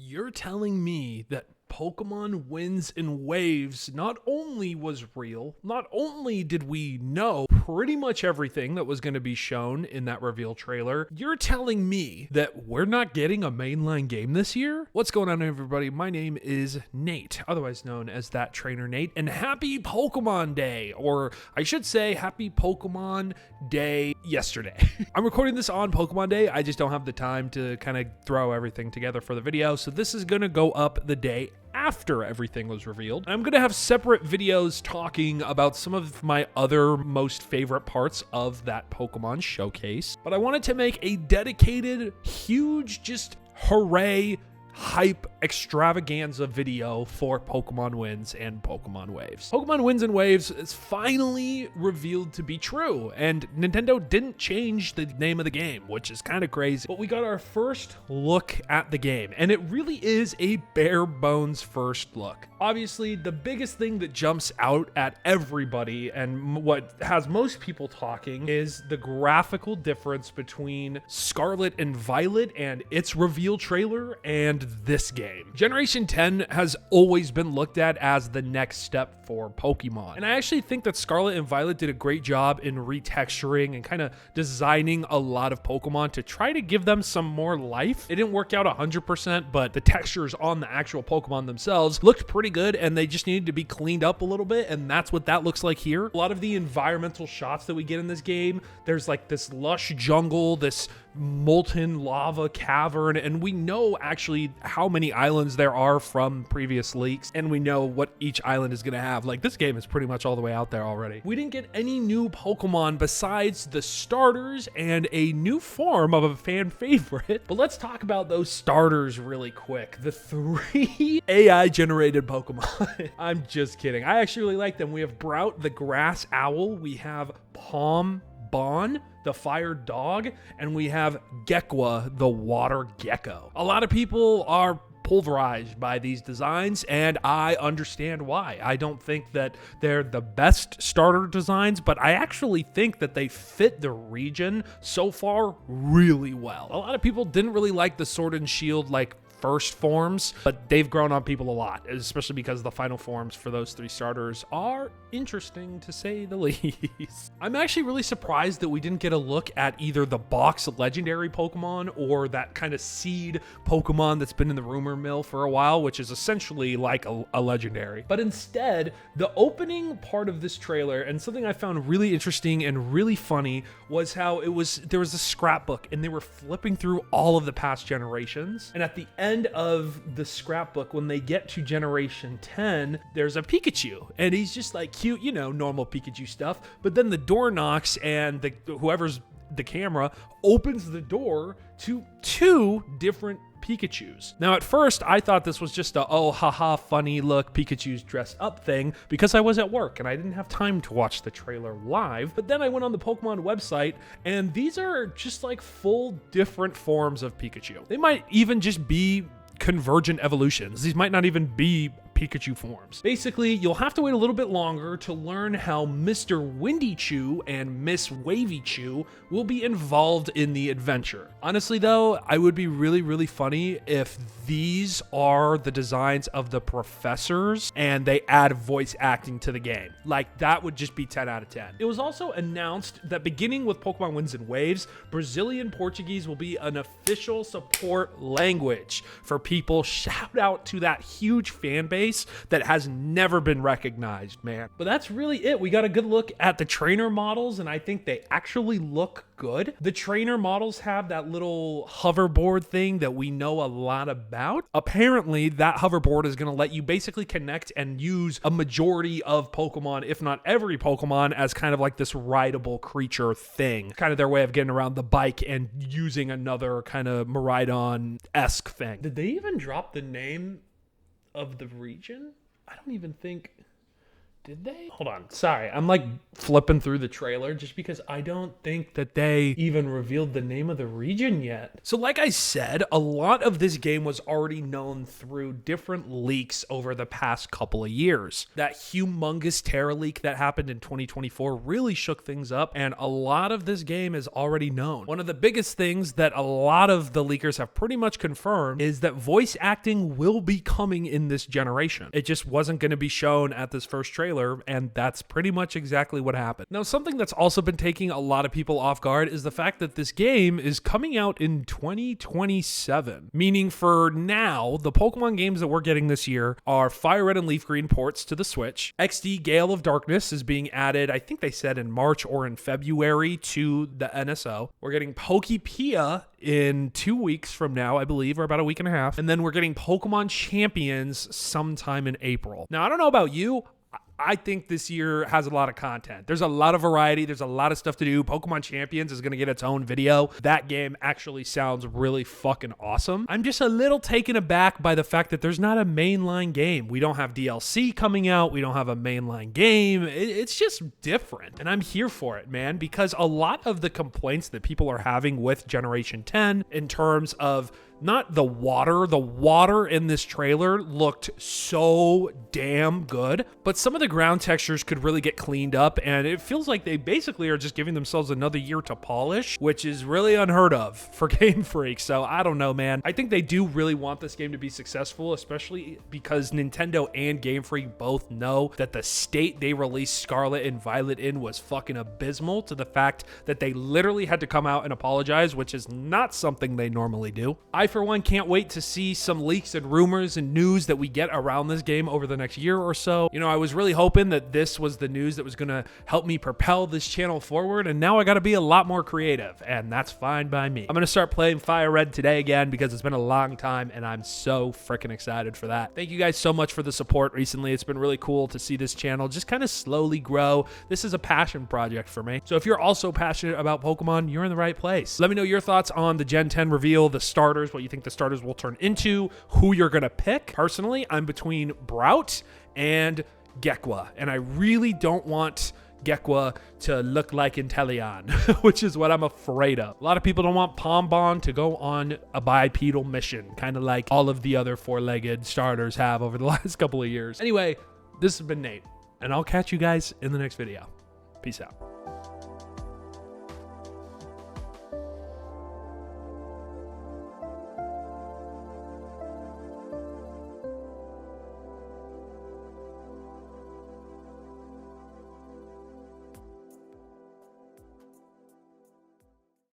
You're telling me that Pokemon Winds and Waves not only was real, not only did we know pretty much everything that was going to be shown in that reveal trailer, you're telling me that we're not getting a mainline game this year? What's going on, everybody? My name is Nate, otherwise known as That Trainer Nate, and happy Pokemon Day, or I should say happy Pokemon Day yesterday. I'm recording this on Pokemon Day. I just don't have the time to kind of throw everything together for the video, so this is going to go up the day after everything was revealed. I'm going to have separate videos talking about some of my other most favorite parts of that Pokemon showcase, but I wanted to make a dedicated, huge, just hooray, hype extravaganza video for Pokemon Winds and Pokemon Waves. Pokemon Winds and Waves is finally revealed to be true, and Nintendo didn't change the name of the game, which is kind of crazy. But we got our first look at the game, and it really is a bare bones first look. Obviously, the biggest thing that jumps out at everybody and what has most people talking is the graphical difference between Scarlet and Violet and its reveal trailer and this game. Generation 10 has always been looked at as the next step for Pokemon. And I actually think that Scarlet and Violet did a great job in retexturing and kind of designing a lot of Pokemon to try to give them some more life. It didn't work out 100%, but the textures on the actual Pokemon themselves looked pretty good, and they just needed to be cleaned up a little bit, and that's what that looks like here. A lot of the environmental shots that we get in this game, there's like this lush jungle, this molten lava cavern, and we know actually how many islands there are from previous leaks, and we know what each island is going to have. Like, this game is pretty much all the way out there already. We didn't get any new Pokemon besides the starters and a new form of a fan favorite, but let's talk about those starters really quick. The 3 AI generated Pokemon. I'm just kidding. I actually really like them. We have Brout the Grass Owl, we have Bon the Fire Dog, and we have Gekwa the Water Gecko. A lot of people are pulverized by these designs, and I understand why. I don't think that they're the best starter designs, but I actually think that they fit the region so far really well. A lot of people didn't really like the Sword and Shield first forms, but they've grown on people a lot, especially because the final forms for those 3 starters are interesting to say the least. I'm actually really surprised that we didn't get a look at either the box legendary Pokemon or that kind of seed Pokemon that's been in the rumor mill for a while, which is essentially like a legendary. But instead, the opening part of this trailer, and something I found really interesting and really funny, was how there was a scrapbook and they were flipping through all of the past generations, and at the end of the scrapbook, when they get to generation 10, there's a Pikachu, and he's just like cute, normal Pikachu stuff, but then the door knocks and whoever's the camera opens the door to 2 different Pikachus. Now, at first, I thought this was just a, oh, haha, funny look, Pikachu's dressed up thing, because I was at work and I didn't have time to watch the trailer live. But then I went on the Pokemon website, and these are just like full different forms of Pikachu. They might even just be convergent evolutions. These might not even be Pikachu forms. Basically, you'll have to wait a little bit longer to learn how Mr. Windy Chew and Miss Wavy Chew will be involved in the adventure. Honestly though, I would be really, really funny if these are the designs of the professors and they add voice acting to the game. Like, that would just be 10 out of 10. It was also announced that beginning with Pokemon Winds and Waves, Brazilian Portuguese will be an official support language for people. Shout out to that huge fan base that has never been recognized, man. But that's really it. We got a good look at the trainer models, and I think they actually look good. The trainer models have that little hoverboard thing that we know a lot about. Apparently, that hoverboard is going to let you basically connect and use a majority of Pokemon, if not every Pokemon, as kind of like this rideable creature thing. Kind of their way of getting around the bike and using another kind of Miraidon-esque thing. Did they even drop the name of the region? I don't even think... Did they? Hold on. Sorry. I'm like flipping through the trailer just because I don't think that they even revealed the name of the region yet. So like I said, a lot of this game was already known through different leaks over the past couple of years. That humongous Terra leak that happened in 2024 really shook things up, and a lot of this game is already known. One of the biggest things that a lot of the leakers have pretty much confirmed is that voice acting will be coming in this generation. It just wasn't going to be shown at this first trailer, and that's pretty much exactly what happened. Now, something that's also been taking a lot of people off guard is the fact that this game is coming out in 2027, meaning for now, the Pokemon games that we're getting this year are Fire Red and Leaf Green ports to the Switch. XD Gale of Darkness is being added, I think they said in March or in February, to the NSO. We're getting Pokepia in 2 weeks from now, I believe, or about a week and a half. And then we're getting Pokemon Champions sometime in April. Now, I don't know about you, I think this year has a lot of content. There's a lot of variety. There's a lot of stuff to do. Pokemon Champions is going to get its own video. That game actually sounds really fucking awesome. I'm just a little taken aback by the fact that there's not a mainline game. We don't have DLC coming out. We don't have a mainline game. It's just different. And I'm here for it, man, because a lot of the complaints that people are having with Generation 10 in terms of not the water in this trailer looked so damn good, but some of the ground textures could really get cleaned up, and it feels like they basically are just giving themselves another year to polish, which is really unheard of for Game Freak. So I don't know, man. I think they do really want this game to be successful, especially because Nintendo and Game Freak both know that the state they released Scarlet and Violet in was fucking abysmal, to the fact that they literally had to come out and apologize, which is not something they normally do. I, for one, can't wait to see some leaks and rumors and news that we get around this game over the next year or so. You know, I was really hoping that this was the news that was going to help me propel this channel forward, and now I got to be a lot more creative, and that's fine by me. I'm going to start playing Fire Red today again because it's been a long time, and I'm so freaking excited for that. Thank you guys so much for the support recently. It's been really cool to see this channel just kind of slowly grow. This is a passion project for me. So if you're also passionate about Pokemon, you're in the right place. Let me know your thoughts on the Gen 10 reveal, the starters, what you think the starters will turn into, who you're going to pick. Personally, I'm between Brout and Gekwa, and I really don't want Gekwa to look like Inteleon, which is what I'm afraid of. A lot of people don't want Pombon to go on a bipedal mission, kind of like all of the other four-legged starters have over the last couple of years. Anyway, this has been Nate, and I'll catch you guys in the next video. Peace out.